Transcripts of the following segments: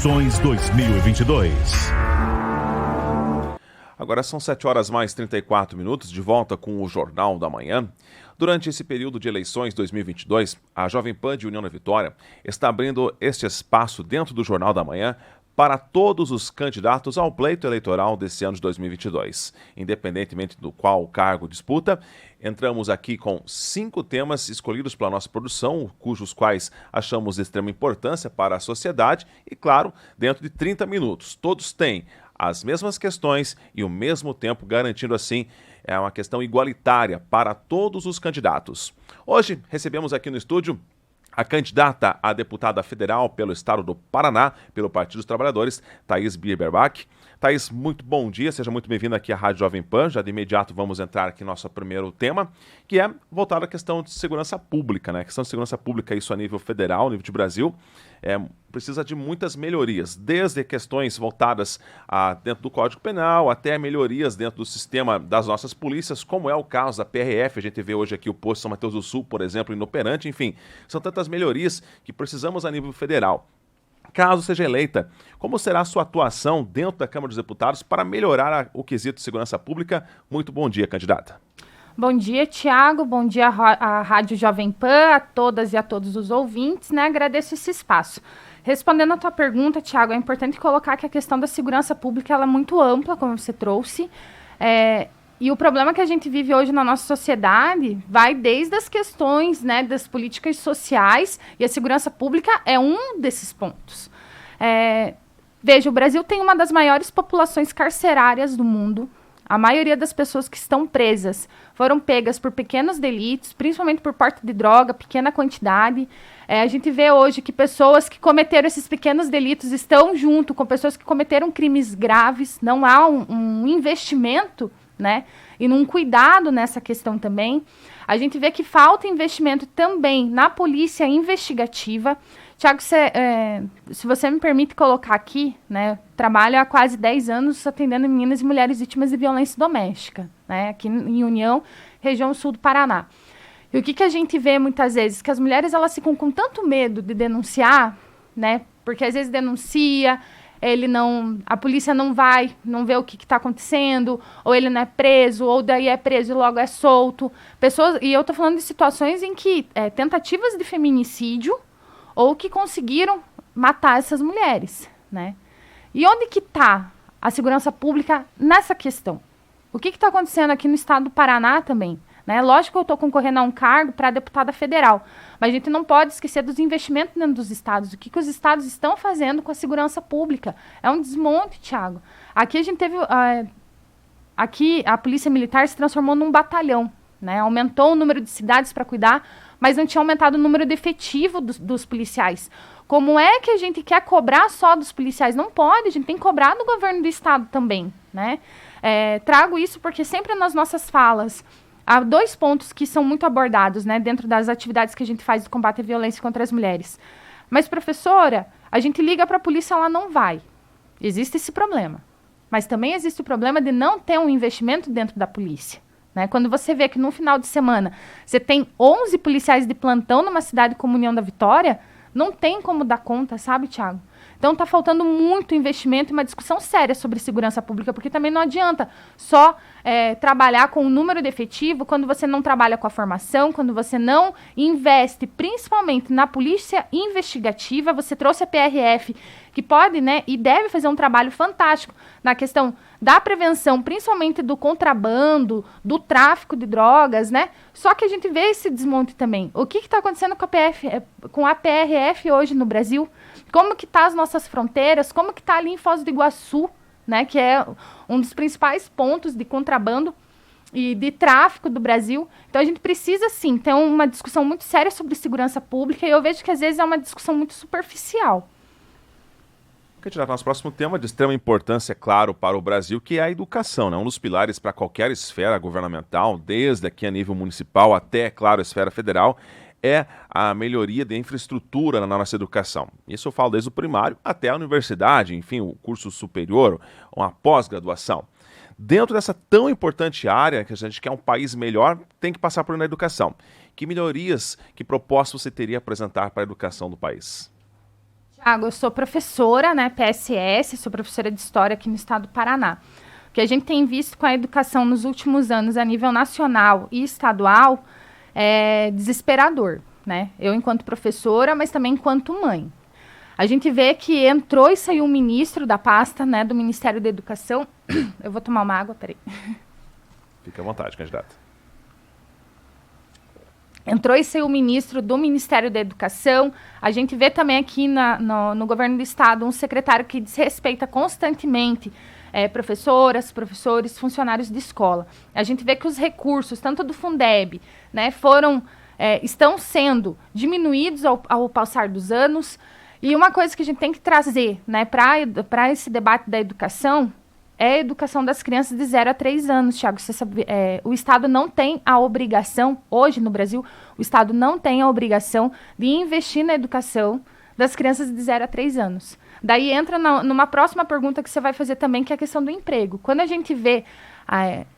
Eleições 2022. Agora são 7 horas mais 34 minutos, de volta com o Jornal da Manhã. Durante esse período de eleições 2022, a Jovem Pan de União da Vitória está abrindo este espaço dentro do Jornal da Manhã para todos os candidatos ao pleito eleitoral desse ano de 2022. Independentemente do qual cargo disputa, entramos aqui com 5 temas escolhidos pela nossa produção, cujos quais achamos de extrema importância para a sociedade e, claro, dentro de 30 minutos. Todos têm as mesmas questões e o mesmo tempo, garantindo assim uma questão igualitária para todos os candidatos. Hoje recebemos aqui no estúdio a candidata a deputada federal pelo estado do Paraná, pelo Partido dos Trabalhadores, Thaís Bierbach. Thaís, muito bom dia, seja muito bem-vinda aqui à Rádio Jovem Pan. Já de imediato vamos entrar aqui no nosso primeiro tema, que é voltado à questão de segurança pública, né? A questão de segurança pública, isso a nível federal, a nível de Brasil, precisa de muitas melhorias, desde questões voltadas dentro do Código Penal, até melhorias dentro do sistema das nossas polícias, como é o caso da PRF. A gente vê hoje aqui o posto São Mateus do Sul, por exemplo, inoperante, enfim, são tantas melhorias que precisamos a nível federal. Caso seja eleita, como será a sua atuação dentro da Câmara dos Deputados para melhorar o quesito de segurança pública? Muito bom dia, candidata. Bom dia, Tiago. Bom dia à Rádio Jovem Pan, a todas e a todos os ouvintes, né? Agradeço esse espaço. Respondendo a tua pergunta, Tiago, é importante colocar que a questão da segurança pública ela é muito ampla, como você trouxe. E o problema que a gente vive hoje na nossa sociedade vai desde as questões, né, das políticas sociais, e a segurança pública é um desses pontos. Veja, o Brasil tem uma das maiores populações carcerárias do mundo. A maioria das pessoas que estão presas foram pegas por pequenos delitos, principalmente por porte de droga, pequena quantidade. A gente vê hoje que pessoas que cometeram esses pequenos delitos estão junto com pessoas que cometeram crimes graves. Não há um investimento, né, e num cuidado nessa questão também. A gente vê que falta investimento também na polícia investigativa. Tiago, se você me permite colocar aqui, né, trabalho há quase 10 anos atendendo meninas e mulheres vítimas de violência doméstica, né, aqui em União, região sul do Paraná. E o que a gente vê muitas vezes? Que as mulheres elas ficam com tanto medo de denunciar, né, porque às vezes denuncia, a polícia não vê o que está acontecendo, ou ele não é preso, ou daí é preso e logo é solto. E eu estou falando de situações em que tentativas de feminicídio, ou que conseguiram matar essas mulheres, né? E onde que está a segurança pública nessa questão? O que está acontecendo aqui no estado do Paraná também? Né? Lógico que eu estou concorrendo a um cargo para deputada federal, mas a gente não pode esquecer dos investimentos dentro dos estados. O que os estados estão fazendo com a segurança pública? É um desmonte, Tiago. Aqui a gente teve... aqui a Polícia Militar se transformou num batalhão, né? Aumentou o número de cidades para cuidar, mas não tinha aumentado o número de efetivo dos policiais. Como é que a gente quer cobrar só dos policiais? Não pode, a gente tem que cobrar do governo do estado também, né? Trago isso porque sempre nas nossas falas há 2 pontos que são muito abordados, né, dentro das atividades que a gente faz de combate à violência contra as mulheres. Mas, professora, a gente liga para a polícia, ela não vai. Existe esse problema. Mas também existe o problema de não ter um investimento dentro da polícia. Né? Quando você vê que no final de semana você tem 11 policiais de plantão numa cidade como União da Vitória, não tem como dar conta, sabe, Tiago? Então está faltando muito investimento e uma discussão séria sobre segurança pública, porque também não adianta só trabalhar com o número de efetivo quando você não trabalha com a formação, quando você não investe principalmente na polícia investigativa. Você trouxe a PRF, que pode, né, e deve fazer um trabalho fantástico na questão da prevenção, principalmente do contrabando, do tráfico de drogas, né? Só que a gente vê esse desmonte também. O que está acontecendo com a PRF hoje no Brasil? Como que tá as nossas fronteiras? Como que tá ali em Foz do Iguaçu, né? Que é um dos principais pontos de contrabando e de tráfico do Brasil. Então a gente precisa, sim, ter uma discussão muito séria sobre segurança pública, e eu vejo que às vezes é uma discussão muito superficial. Candidato, nosso próximo tema de extrema importância, é claro, para o Brasil, que é a educação, né? Um dos pilares para qualquer esfera governamental, desde aqui a nível municipal até, claro, a esfera federal, é a melhoria da infraestrutura na nossa educação. Isso eu falo desde o primário até a universidade, enfim, o curso superior, uma pós-graduação. Dentro dessa tão importante área, que a gente quer um país melhor, tem que passar por uma educação. Que melhorias, que propostas você teria a apresentar para a educação do país? Tiago, eu sou professora, né, PSS, sou professora de História aqui no estado do Paraná. O que a gente tem visto com a educação nos últimos anos a nível nacional e estadual é desesperador, né? Eu enquanto professora, mas também enquanto mãe. A gente vê que entrou e saiu um ministro da pasta, né, do Ministério da Educação. Eu vou tomar uma água, peraí. Fique à vontade, candidata. Entrou e saiu o ministro do Ministério da Educação. A gente vê também aqui no governo do estado um secretário que desrespeita constantemente professoras, professores, funcionários de escola. A gente vê que os recursos, tanto do Fundeb, né, estão sendo diminuídos ao passar dos anos. E uma coisa que a gente tem que trazer, né, para esse debate da educação é a educação das crianças de 0 a 3 anos, Thiago. Você sabe, o Estado não tem a obrigação, hoje no Brasil, o Estado não tem a obrigação de investir na educação das crianças de 0 a 3 anos. Daí entra numa próxima pergunta que você vai fazer também, que é a questão do emprego. Quando a gente vê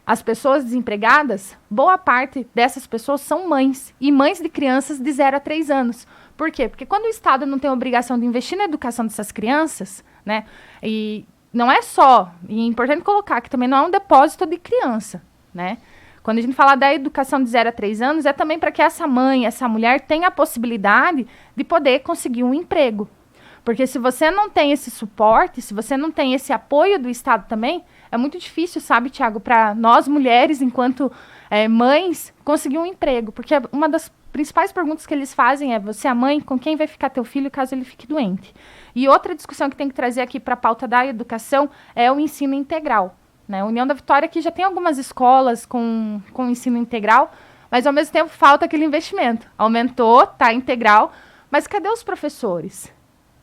as pessoas desempregadas, boa parte dessas pessoas são mães, e mães de crianças de 0 a 3 anos. Por quê? Porque quando o Estado não tem a obrigação de investir na educação dessas crianças, né, e não é só, e é importante colocar que também não é um depósito de criança, né? Quando a gente fala da educação de 0 a 3 anos, é também para que essa mãe, essa mulher tenha a possibilidade de poder conseguir um emprego. Porque se você não tem esse suporte, se você não tem esse apoio do Estado também, é muito difícil, sabe, Thiago, para nós mulheres, enquanto mães, conseguir um emprego. Porque uma das principais perguntas que eles fazem é: você é a mãe, com quem vai ficar teu filho caso ele fique doente? E outra discussão que tem que trazer aqui para a pauta da educação é o ensino integral, né? A União da Vitória aqui já tem algumas escolas com ensino integral, mas ao mesmo tempo falta aquele investimento. Aumentou, tá integral, mas cadê os professores?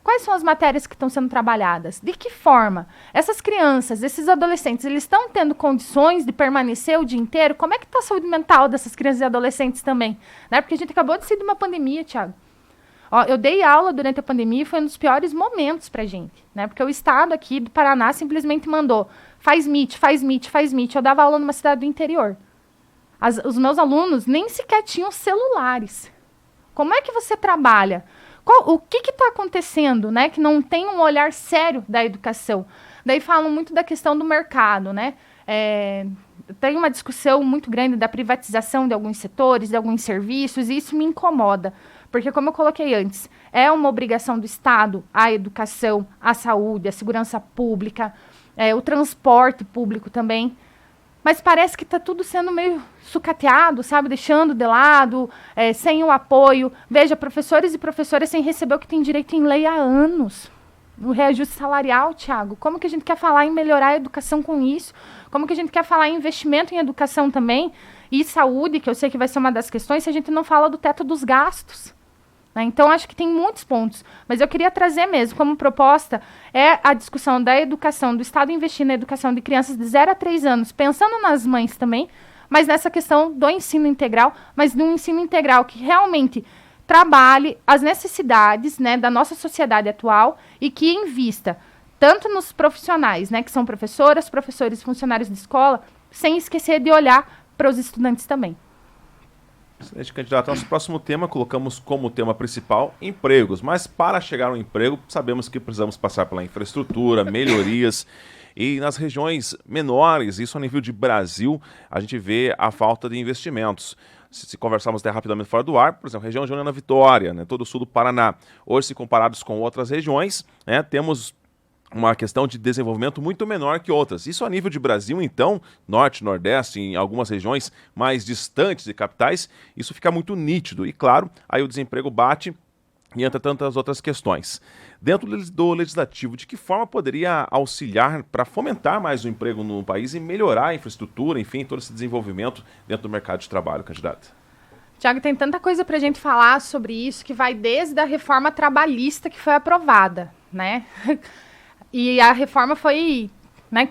Quais são as matérias que estão sendo trabalhadas? De que forma? Essas crianças, esses adolescentes, eles estão tendo condições de permanecer o dia inteiro? Como é que está a saúde mental dessas crianças e adolescentes também? Né? Porque a gente acabou de sair de uma pandemia, Thiago. Ó, eu dei aula durante a pandemia e foi um dos piores momentos pra gente, né? Porque o estado aqui do Paraná simplesmente mandou: faz Meet, faz Meet, faz Meet. Eu dava aula numa cidade do interior. Os meus alunos nem sequer tinham celulares. Como é que você trabalha? O que está acontecendo, né? Que não tem um olhar sério da educação. Daí falam muito da questão do mercado, né? Tem uma discussão muito grande da privatização de alguns setores, de alguns serviços, e isso me incomoda. Porque, como eu coloquei antes, é uma obrigação do Estado a educação, a saúde, a segurança pública, o transporte público também. Mas parece que está tudo sendo meio sucateado, sabe? Deixando de lado, sem o apoio. Veja, professores e professoras sem receber o que tem direito em lei há anos. O reajuste salarial, Thiago. Como que a gente quer falar em melhorar a educação com isso? Como que a gente quer falar em investimento em educação também? E saúde, que eu sei que vai ser uma das questões, se a gente não fala do teto dos gastos. Então, acho que tem muitos pontos, mas eu queria trazer mesmo como proposta a discussão da educação, do Estado investir na educação de crianças de 0 a 3 anos, pensando nas mães também, mas nessa questão do ensino integral, mas de um ensino integral que realmente trabalhe as necessidades, né, da nossa sociedade atual e que invista tanto nos profissionais, né, que são professoras, professores e funcionários de escola, sem esquecer de olhar para os estudantes também. Excelente, candidato. Nosso próximo tema, colocamos como tema principal empregos, mas para chegar ao emprego, sabemos que precisamos passar pela infraestrutura, melhorias, e nas regiões menores, isso a nível de Brasil, a gente vê a falta de investimentos. Se conversarmos até rapidamente fora do ar, por exemplo, região de União da Vitória, né, todo o sul do Paraná, hoje se comparados com outras regiões, né, temos uma questão de desenvolvimento muito menor que outras. Isso a nível de Brasil, então, norte, nordeste, em algumas regiões mais distantes de capitais, isso fica muito nítido. E, claro, aí o desemprego bate e entra tantas outras questões. Dentro do legislativo, de que forma poderia auxiliar para fomentar mais o emprego no país e melhorar a infraestrutura, enfim, todo esse desenvolvimento dentro do mercado de trabalho, candidato? Tiago, tem tanta coisa para a gente falar sobre isso, que vai desde a reforma trabalhista que foi aprovada, né? E a reforma foi, né,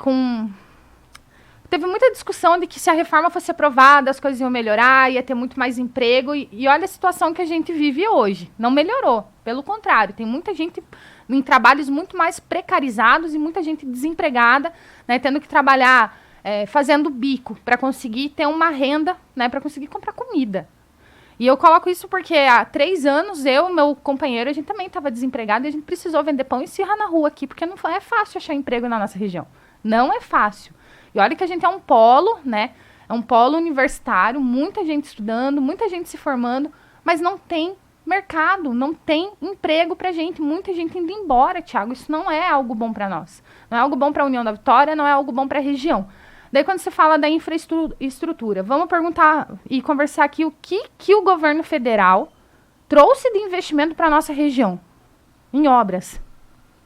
teve muita discussão de que se a reforma fosse aprovada, as coisas iam melhorar, ia ter muito mais emprego. E olha a situação que a gente vive hoje. Não melhorou. Pelo contrário, tem muita gente em trabalhos muito mais precarizados e muita gente desempregada, né, tendo que trabalhar fazendo bico para conseguir ter uma renda, né, para conseguir comprar comida. E eu coloco isso porque há 3 anos, eu e meu companheiro, a gente também estava desempregado e a gente precisou vender pão e esfirrar na rua aqui, porque não é fácil achar emprego na nossa região. Não é fácil. E olha que a gente é um polo, né? É um polo universitário, muita gente estudando, muita gente se formando, mas não tem mercado, não tem emprego pra gente, muita gente indo embora, Thiago. Isso não é algo bom para nós. Não é algo bom para a União da Vitória, não é algo bom para a região. Daí, quando você fala da infraestrutura, vamos perguntar e conversar aqui o que o governo federal trouxe de investimento para a nossa região em obras,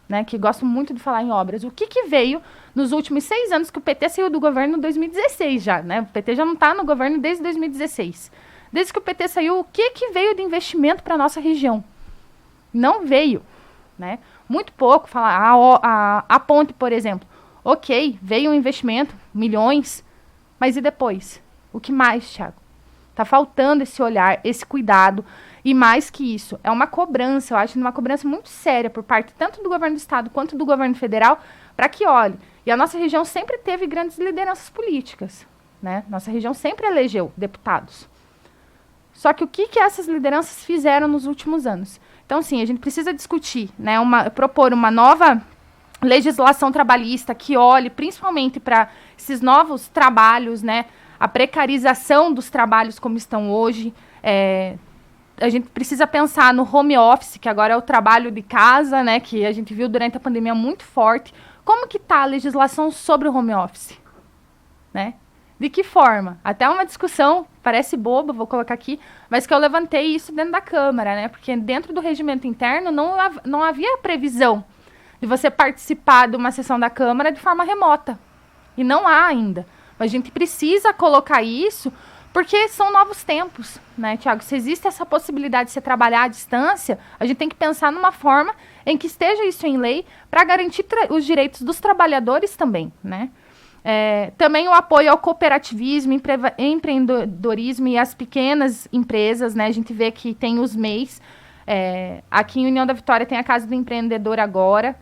né? Que gosto muito de falar em obras. O que veio nos últimos 6 anos que o PT saiu do governo em 2016 já, né? O PT já não está no governo desde 2016. Desde que o PT saiu, o que veio de investimento para a nossa região? Não veio, né? Muito pouco. Falar a ponte, por exemplo. Ok, veio um investimento, milhões, mas e depois? O que mais, Thiago? Tá faltando esse olhar, esse cuidado, e mais que isso, é uma cobrança, eu acho, uma cobrança muito séria por parte tanto do governo do estado quanto do governo federal, para que olhe. E a nossa região sempre teve grandes lideranças políticas, né? Nossa região sempre elegeu deputados. Só que o que essas lideranças fizeram nos últimos anos? Então, sim, a gente precisa discutir, né? Propor uma nova legislação trabalhista que olhe principalmente para esses novos trabalhos, né? A precarização dos trabalhos como estão hoje. A gente precisa pensar no home office, que agora é o trabalho de casa, né? Que a gente viu durante a pandemia muito forte. Como que está a legislação sobre o home office? Né? De que forma? Até uma discussão, parece boba, vou colocar aqui, mas que eu levantei isso dentro da Câmara, né? Porque dentro do regimento interno não havia previsão de você participar de uma sessão da Câmara de forma remota. E não há ainda. Mas a gente precisa colocar isso porque são novos tempos, né, Thiago? Se existe essa possibilidade de você trabalhar à distância, a gente tem que pensar numa forma em que esteja isso em lei para garantir os direitos dos trabalhadores também, né? Também o apoio ao cooperativismo, empreendedorismo e às pequenas empresas, né? A gente vê que tem os MEIs. Aqui em União da Vitória tem a Casa do Empreendedor agora.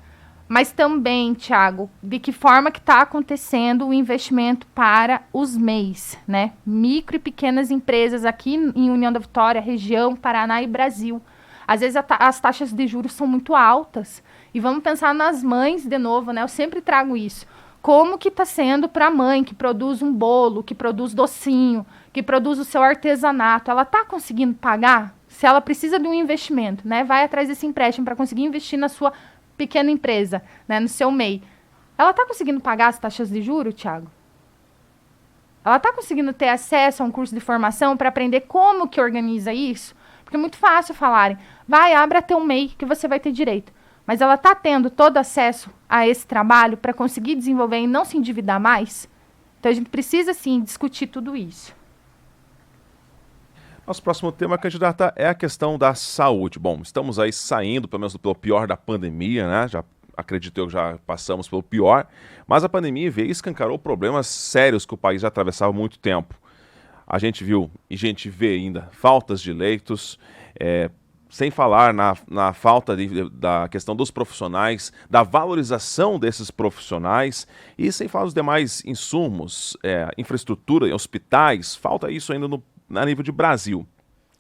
Mas também, Thiago, de que forma que está acontecendo o investimento para os MEIs, né? Micro e pequenas empresas aqui em União da Vitória, região, Paraná e Brasil. Às vezes as taxas de juros são muito altas. E vamos pensar nas mães de novo, né? Eu sempre trago isso. Como que está sendo para a mãe que produz um bolo, que produz docinho, que produz o seu artesanato? Ela está conseguindo pagar? Se ela precisa de um investimento, né? Vai atrás desse empréstimo para conseguir investir na sua pequena empresa, né, no seu MEI. Ela está conseguindo pagar as taxas de juros, Thiago? Ela está conseguindo ter acesso a um curso de formação para aprender como que organiza isso? Porque é muito fácil falarem, vai, abra teu MEI que você vai ter direito. Mas ela está tendo todo acesso a esse trabalho para conseguir desenvolver e não se endividar mais? Então a gente precisa, sim, discutir tudo isso. Nosso próximo tema, candidata, é a questão da saúde. Bom, estamos aí saindo, pelo menos, pelo pior da pandemia, né? Acredito eu que já passamos pelo pior, mas a pandemia veio e escancarou problemas sérios que o país já atravessava há muito tempo. A gente viu e a gente vê ainda faltas de leitos, sem falar na falta da questão dos profissionais, da valorização desses profissionais e sem falar dos demais insumos, infraestrutura, hospitais, falta isso ainda a nível de Brasil.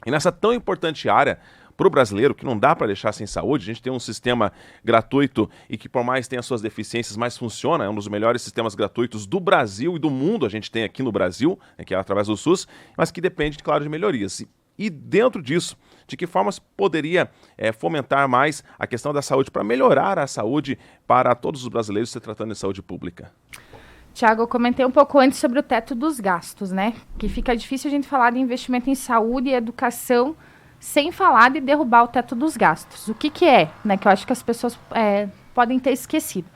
E nessa tão importante área para o brasileiro, que não dá para deixar sem saúde, a gente tem um sistema gratuito e que por mais tenha suas deficiências, mais funciona, é um dos melhores sistemas gratuitos do Brasil e do mundo, a gente tem aqui no Brasil, que é através do SUS, mas que depende, claro, de melhorias. E dentro disso, de que forma se poderia fomentar mais a questão da saúde para melhorar a saúde para todos os brasileiros se tratando de saúde pública? Tiago, eu comentei um pouco antes sobre o teto dos gastos, né? Que fica difícil a gente falar de investimento em saúde e educação sem falar de derrubar o teto dos gastos. O que é, né? Que eu acho que as pessoas podem ter esquecido.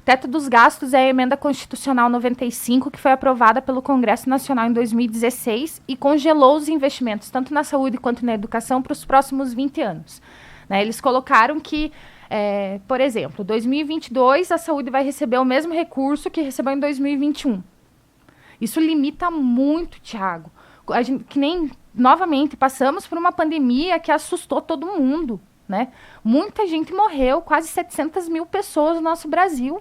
Teto dos gastos é a emenda constitucional 95, que foi aprovada pelo Congresso Nacional em 2016 e congelou os investimentos, tanto na saúde quanto na educação, para os próximos 20 anos. Né? Eles colocaram que, por exemplo, 2022 a saúde vai receber o mesmo recurso que recebeu em 2021. Isso limita muito, Thiago. A gente, que nem, novamente, passamos por uma pandemia que assustou todo mundo. Né? Muita gente morreu, quase 700 mil pessoas no nosso Brasil.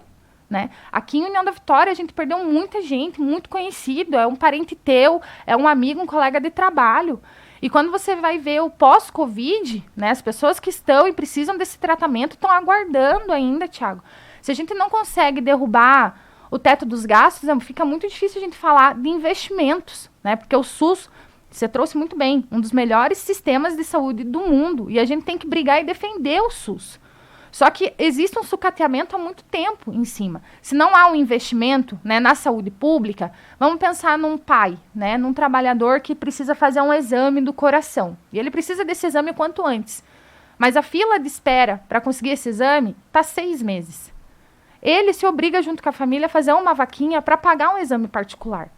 Né? Aqui em União da Vitória a gente perdeu muita gente, muito conhecido, é um parente teu, é um amigo, um colega de trabalho. E quando você vai ver o pós-Covid, né, as pessoas que estão e precisam desse tratamento estão aguardando ainda, Thiago. Se a gente não consegue derrubar o teto dos gastos, fica muito difícil a gente falar de investimentos, né? Porque o SUS, você trouxe muito bem, um dos melhores sistemas de saúde do mundo. E a gente tem que brigar e defender o SUS. Só que existe um sucateamento há muito tempo em cima. Se não há um investimento, né, na saúde pública, vamos pensar num pai, né, num trabalhador que precisa fazer um exame do coração. E ele precisa desse exame o quanto antes. Mas a fila de espera para conseguir esse exame está 6 meses. Ele se obriga, junto com a família, a fazer uma vaquinha para pagar um exame particular.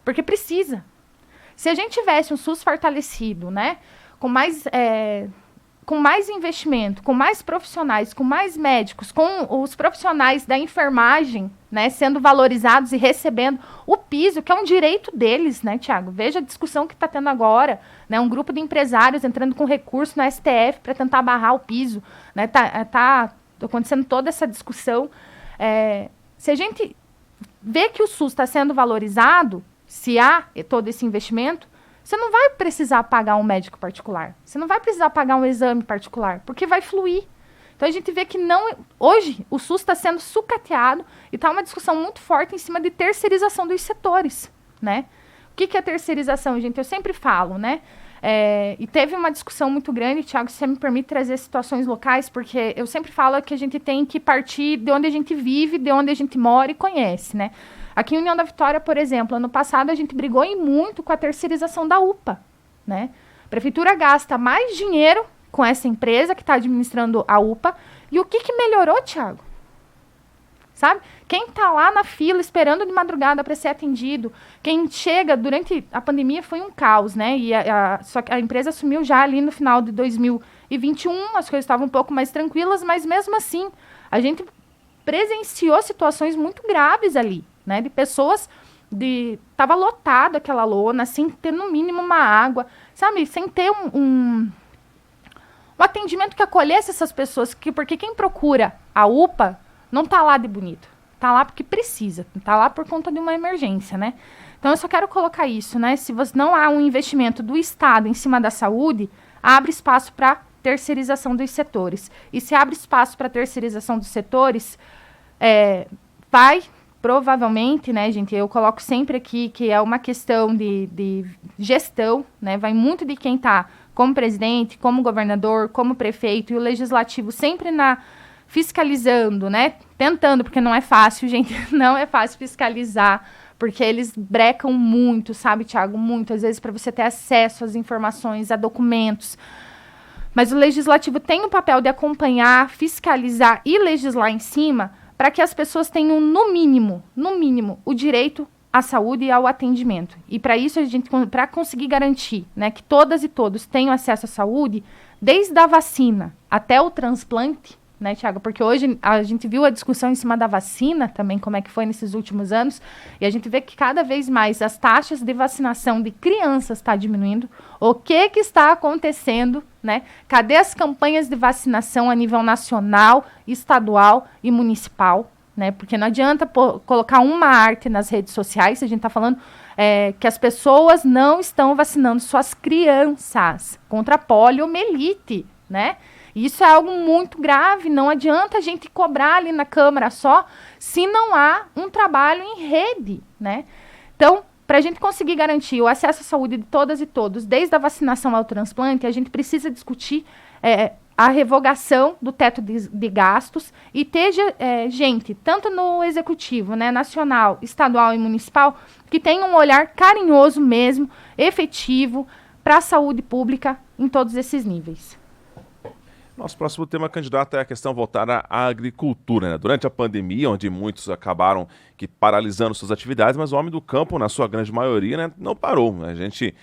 Porque precisa. Se a gente tivesse um SUS fortalecido, né, com mais investimento, com mais profissionais, com mais médicos, com os profissionais da enfermagem, né, sendo valorizados e recebendo o piso, que é um direito deles, né, Thiago? Veja a discussão que está tendo agora, né, um grupo de empresários entrando com recurso no STF para tentar barrar o piso, né, tá acontecendo toda essa discussão. Se a gente vê que o SUS está sendo valorizado, se há todo esse investimento, você não vai precisar pagar um médico particular. Você não vai precisar pagar um exame particular, porque vai fluir. Então a gente vê que hoje o SUS está sendo sucateado e está uma discussão muito forte em cima de terceirização dos setores, né? O que é terceirização, gente? Eu sempre falo, né? E teve uma discussão muito grande, Thiago, se você me permite trazer situações locais, porque eu sempre falo que a gente tem que partir de onde a gente vive, de onde a gente mora e conhece, né? Aqui em União da Vitória, por exemplo, ano passado a gente brigou muito com a terceirização da UPA, né? A prefeitura gasta mais dinheiro com essa empresa que está administrando a UPA. E o que melhorou, Thiago? Sabe? Quem está lá na fila esperando de madrugada para ser atendido, quem chega durante a pandemia foi um caos, né? Só que a empresa assumiu já ali no final de 2021, as coisas estavam um pouco mais tranquilas, mas mesmo assim, a gente presenciou situações muito graves ali, né? De pessoas, tava lotado aquela lona, sem ter no mínimo uma água, sabe? Sem ter um atendimento que acolhesse essas pessoas, porque quem procura a UPA não tá lá de bonito, tá lá porque precisa, tá lá por conta de uma emergência, né? Então eu só quero colocar isso, né? Se você não há um investimento do Estado em cima da saúde, abre espaço para terceirização dos setores. E se abre espaço para terceirização dos setores, vai provavelmente, né, gente, eu coloco sempre aqui que é uma questão de gestão, né? Vai muito de quem tá como presidente, como governador, como prefeito, e o legislativo sempre fiscalizando, né? Tentando, porque não é fácil, gente, não é fácil fiscalizar, porque eles brecam muito, sabe, Thiago? Muito, às vezes, para você ter acesso às informações, a documentos. Mas o legislativo tem o papel de acompanhar, fiscalizar e legislar em cima para que as pessoas tenham, no mínimo, o direito à saúde e ao atendimento. E para isso, para conseguir garantir, né, que todas e todos tenham acesso à saúde, desde a vacina até o transplante, né, Thiago? Porque hoje a gente viu a discussão em cima da vacina também, como é que foi nesses últimos anos, e a gente vê que cada vez mais as taxas de vacinação de crianças estão diminuindo. O que está acontecendo, né? Cadê as campanhas de vacinação a nível nacional, estadual e municipal, né? Porque não adianta colocar uma arte nas redes sociais, a gente está falando que as pessoas não estão vacinando suas crianças contra poliomielite, né? Isso é algo muito grave, não adianta a gente cobrar ali na Câmara só, se não há um trabalho em rede, né? Então, para a gente conseguir garantir o acesso à saúde de todas e todos, desde a vacinação ao transplante, a gente precisa discutir a revogação do teto de gastos e ter gente, tanto no executivo, né, nacional, estadual e municipal, que tenha um olhar carinhoso mesmo, efetivo, para a saúde pública em todos esses níveis. Nosso próximo tema, candidato, é a questão voltada à agricultura, né? Durante a pandemia, onde muitos acabaram paralisando suas atividades, mas o homem do campo, na sua grande maioria, né, não parou. A gente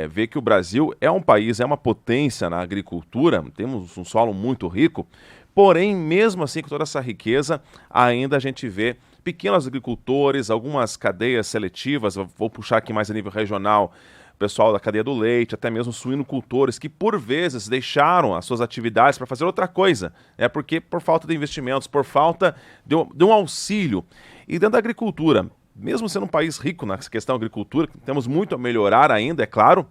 vê que o Brasil é um país, é uma potência na agricultura, temos um solo muito rico, porém, mesmo assim, com toda essa riqueza, ainda a gente vê pequenos agricultores, algumas cadeias seletivas, vou puxar aqui mais a nível regional, pessoal da cadeia do leite, até mesmo suinocultores, que por vezes deixaram as suas atividades para fazer outra coisa, porque por falta de investimentos, por falta de um auxílio. E dentro da agricultura, mesmo sendo um país rico nessa questão da agricultura, temos muito a melhorar ainda, é claro,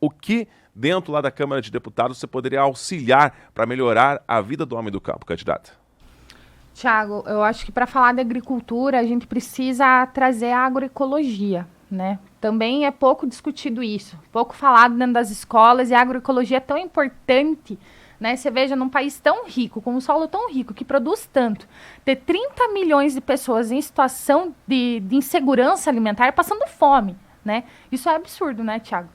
O que dentro lá da Câmara de Deputados você poderia auxiliar para melhorar a vida do homem do campo, candidata? Tiago, eu acho que para falar de agricultura, a gente precisa trazer a agroecologia, né? Também é pouco discutido isso, pouco falado dentro das escolas, e a agroecologia é tão importante, né? Você veja, num país tão rico, com um solo tão rico, que produz tanto, ter 30 milhões de pessoas em situação de insegurança alimentar passando fome, né? Isso é absurdo, né, Tiago?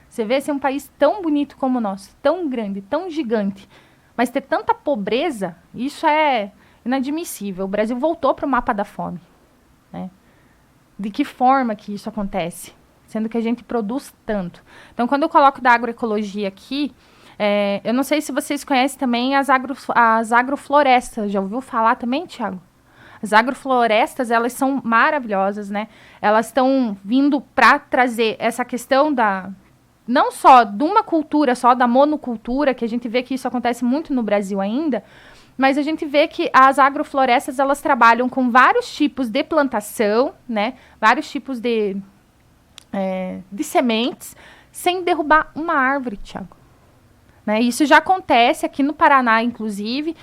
Você vê, ser um país tão bonito como o nosso, tão grande, tão gigante, mas ter tanta pobreza, isso é inadmissível. O Brasil voltou para o mapa da fome, né? De que forma que isso acontece? Sendo que a gente produz tanto. Então, quando eu coloco da agroecologia aqui, eu não sei se vocês conhecem também as agroflorestas. Já ouviu falar também, Tiago? As agroflorestas, elas são maravilhosas, né? Elas estão vindo para trazer essa questão não só de uma cultura, só da monocultura, que a gente vê que isso acontece muito no Brasil ainda, mas a gente vê que as agroflorestas, elas trabalham com vários tipos de plantação, né? Vários tipos de sementes, sem derrubar uma árvore, Tiago. Né? Isso já acontece aqui no Paraná, inclusive.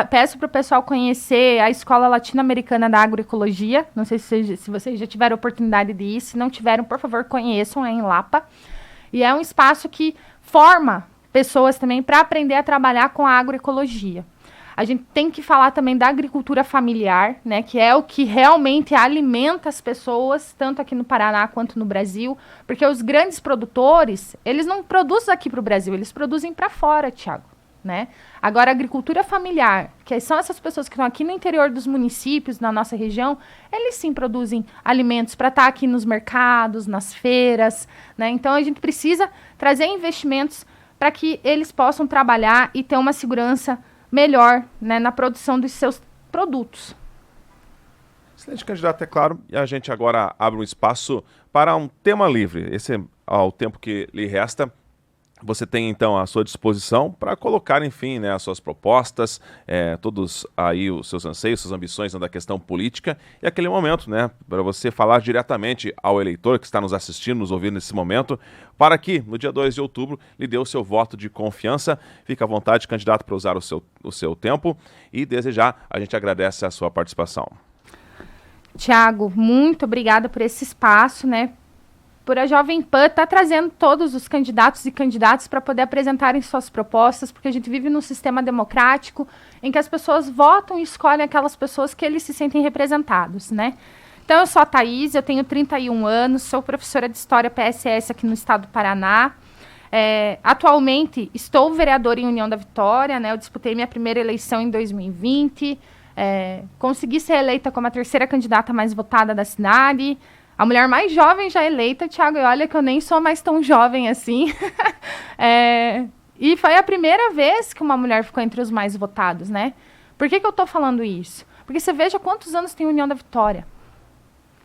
Peço para o pessoal conhecer a Escola Latino-Americana da Agroecologia. Não sei se vocês já tiveram oportunidade de ir. Se não tiveram, por favor, conheçam, é em Lapa. E é um espaço que forma pessoas também para aprender a trabalhar com a agroecologia. A gente tem que falar também da agricultura familiar, né, que é o que realmente alimenta as pessoas, tanto aqui no Paraná quanto no Brasil, porque os grandes produtores, eles não produzem aqui para o Brasil, eles produzem para fora, Tiago, né? Agora, a agricultura familiar, que são essas pessoas que estão aqui no interior dos municípios, na nossa região, eles sim produzem alimentos para estar aqui nos mercados, nas feiras, né? Então, a gente precisa trazer investimentos para que eles possam trabalhar e ter uma segurança melhor, né, na produção dos seus produtos. Excelente, candidato, é claro. E a gente agora abre um espaço para um tema livre. Esse é o tempo que lhe resta. Você tem, então, à sua disposição para colocar, enfim, né, as suas propostas, todos aí os seus anseios, suas ambições da questão política, e aquele momento, né, para você falar diretamente ao eleitor que está nos assistindo, nos ouvindo nesse momento, para que, no dia 2 de outubro, lhe dê o seu voto de confiança. Fique à vontade, candidato, para usar o seu tempo, e desde já a gente agradece a sua participação. Tiago, muito obrigada por esse espaço, né? Por a Jovem Pan estar trazendo todos os candidatos e candidatas para poder apresentarem suas propostas, porque a gente vive num sistema democrático em que as pessoas votam e escolhem aquelas pessoas que eles se sentem representados, né? Então, eu sou a Thaís, eu tenho 31 anos, sou professora de História PSS aqui no estado do Paraná. Atualmente, estou vereadora em União da Vitória, né? Eu disputei minha primeira eleição em 2020, consegui ser eleita como a terceira candidata mais votada da cidade. A mulher mais jovem já eleita, Tiago, e olha que eu nem sou mais tão jovem assim. E foi a primeira vez que uma mulher ficou entre os mais votados, né? Por que eu estou falando isso? Porque você veja quantos anos tem a União da Vitória.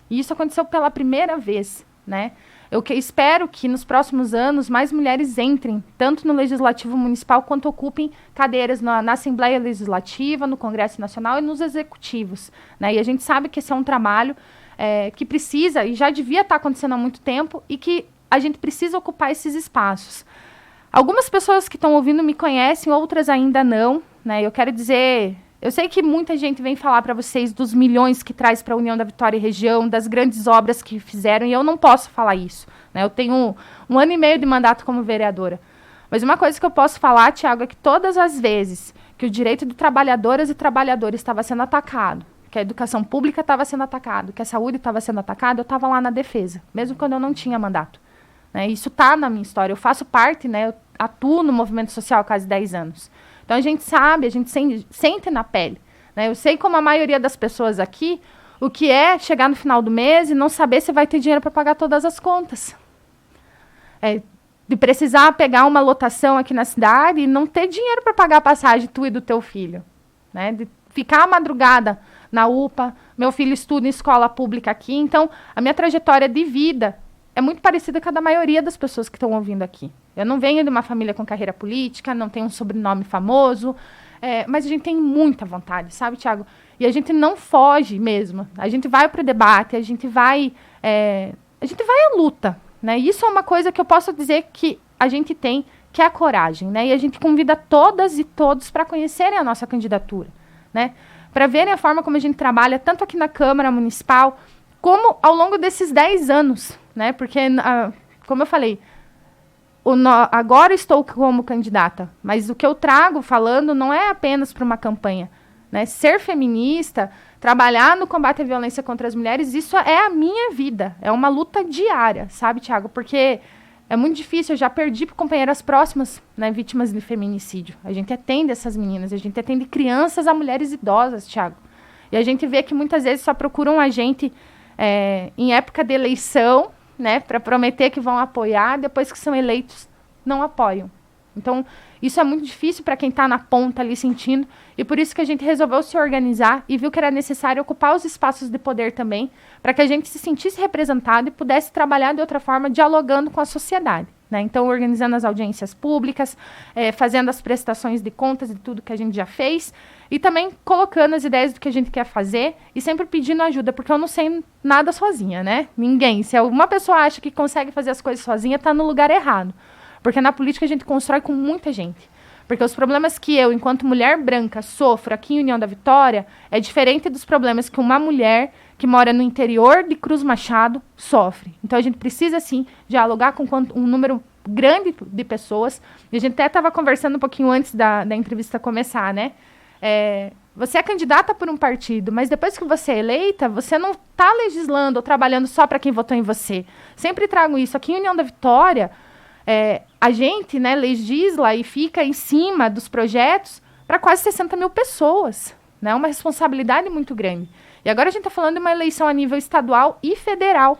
E isso aconteceu pela primeira vez, né? Eu espero que nos próximos anos mais mulheres entrem, tanto no Legislativo Municipal, quanto ocupem cadeiras na Assembleia Legislativa, no Congresso Nacional e nos Executivos, né? E a gente sabe que esse é um trabalho que precisa, e já devia estar acontecendo há muito tempo, e que a gente precisa ocupar esses espaços. Algumas pessoas que estão ouvindo me conhecem, outras ainda não, né? Eu quero dizer, eu sei que muita gente vem falar para vocês dos milhões que traz para a União da Vitória e região, das grandes obras que fizeram, e eu não posso falar isso, né? Eu tenho um ano e meio de mandato como vereadora. Mas uma coisa que eu posso falar, Tiago, é que todas as vezes que o direito de trabalhadoras e trabalhadores estava sendo atacado, que a educação pública estava sendo atacada, que a saúde estava sendo atacada, eu estava lá na defesa, mesmo quando eu não tinha mandato, né? Isso está na minha história, eu faço parte, né? Eu atuo no movimento social há quase 10 anos. Então a gente sabe, a gente sente na pele, né? Eu sei como a maioria das pessoas aqui, o que é chegar no final do mês e não saber se vai ter dinheiro para pagar todas as contas. De precisar pegar uma lotação aqui na cidade e não ter dinheiro para pagar a passagem tu e do teu filho, né? De ficar à madrugada na UPA, meu filho estuda em escola pública aqui, então a minha trajetória de vida é muito parecida com a da maioria das pessoas que estão ouvindo aqui. Eu não venho de uma família com carreira política, não tenho um sobrenome famoso, mas a gente tem muita vontade, sabe, Tiago? E a gente não foge mesmo, a gente vai para o debate, a gente vai à luta, né? Isso é uma coisa que eu posso dizer que a gente tem, que é a coragem, né? E a gente convida todas e todos para conhecerem a nossa candidatura, né? Para verem a forma como a gente trabalha, tanto aqui na Câmara Municipal, como ao longo desses 10 anos, né? Porque, como eu falei, agora estou como candidata, mas o que eu trago falando não é apenas para uma campanha, né? Ser feminista, trabalhar no combate à violência contra as mulheres, isso é a minha vida, é uma luta diária, sabe, Thiago? Porque é muito difícil, eu já perdi para companheiras próximas, né, vítimas de feminicídio. A gente atende essas meninas, a gente atende crianças a mulheres idosas, Thiago. E a gente vê que muitas vezes só procuram a gente em época de eleição, né, para prometer que vão apoiar, depois que são eleitos, não apoiam. Então, isso é muito difícil para quem está na ponta ali sentindo, e por isso que a gente resolveu se organizar e viu que era necessário ocupar os espaços de poder também, para que a gente se sentisse representado e pudesse trabalhar de outra forma, dialogando com a sociedade, né? Então, organizando as audiências públicas, fazendo as prestações de contas de tudo que a gente já fez, e também colocando as ideias do que a gente quer fazer e sempre pedindo ajuda, porque eu não sei nada sozinha, né? Ninguém. Se uma pessoa acha que consegue fazer as coisas sozinha, está no lugar errado. Porque na política a gente constrói com muita gente. Porque os problemas que eu, enquanto mulher branca, sofro aqui em União da Vitória é diferente dos problemas que uma mulher que mora no interior de Cruz Machado sofre. Então a gente precisa, sim, dialogar com um número grande de pessoas. E a gente até estava conversando um pouquinho antes da entrevista começar, né? Você é candidata por um partido, mas depois que você é eleita, você não está legislando ou trabalhando só para quem votou em você. Sempre trago isso. Aqui em União da Vitória, a gente, né, legisla e fica em cima dos projetos para quase 60 mil pessoas. Né? É uma responsabilidade muito grande. E agora a gente está falando de uma eleição a nível estadual e federal.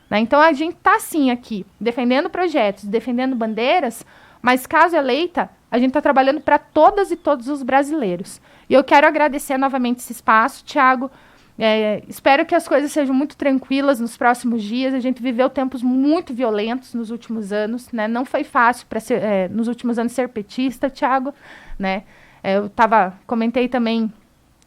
Né? Então a gente está, sim, aqui, defendendo projetos, defendendo bandeiras, mas caso eleita, a gente está trabalhando para todas e todos os brasileiros. E eu quero agradecer novamente esse espaço, Thiago. Espero que as coisas sejam muito tranquilas nos próximos dias. A gente viveu tempos muito violentos nos últimos anos, né? Não foi fácil nos últimos anos ser petista, Thiago, né? Comentei também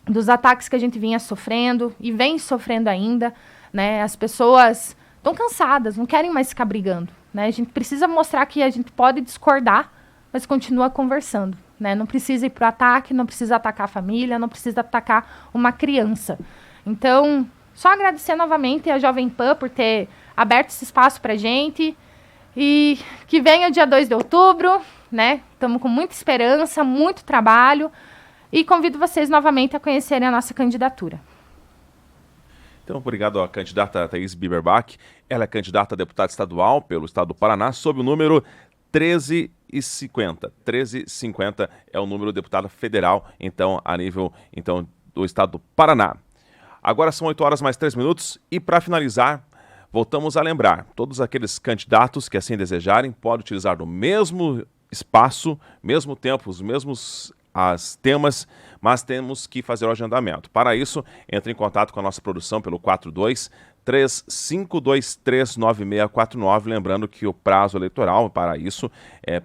dos ataques que a gente vinha sofrendo e vem sofrendo ainda, né? As pessoas estão cansadas, não querem mais ficar brigando, né? A gente precisa mostrar que a gente pode discordar, mas continua conversando, né? Não precisa ir para o ataque, não precisa atacar a família, não precisa atacar uma criança. Então, só agradecer novamente a Jovem Pan por ter aberto esse espaço para a gente. E que venha o dia 2 de outubro, né? Estamos com muita esperança, muito trabalho. E convido vocês novamente a conhecerem a nossa candidatura. Então, obrigado à candidata Thaís Biberbach. Ela é candidata a deputada estadual pelo estado do Paraná, sob o número 1350. 1350 é o número de deputada federal, então, a nível do estado do Paraná. Agora são 8 horas mais 3 minutos e, para finalizar, voltamos a lembrar, todos aqueles candidatos que assim desejarem podem utilizar o mesmo espaço, mesmo tempo, os mesmos temas, mas temos que fazer o agendamento. Para isso, entre em contato com a nossa produção pelo 4235239649, lembrando que o prazo eleitoral para isso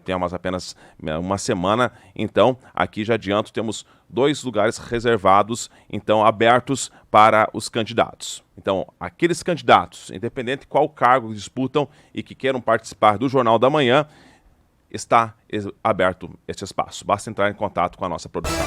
temos apenas uma semana, então aqui já adianto, temos 2 lugares reservados, então abertos para os candidatos. Então, aqueles candidatos, independente de qual cargo disputam e que queiram participar do Jornal da Manhã, está aberto esse espaço. Basta entrar em contato com a nossa produção.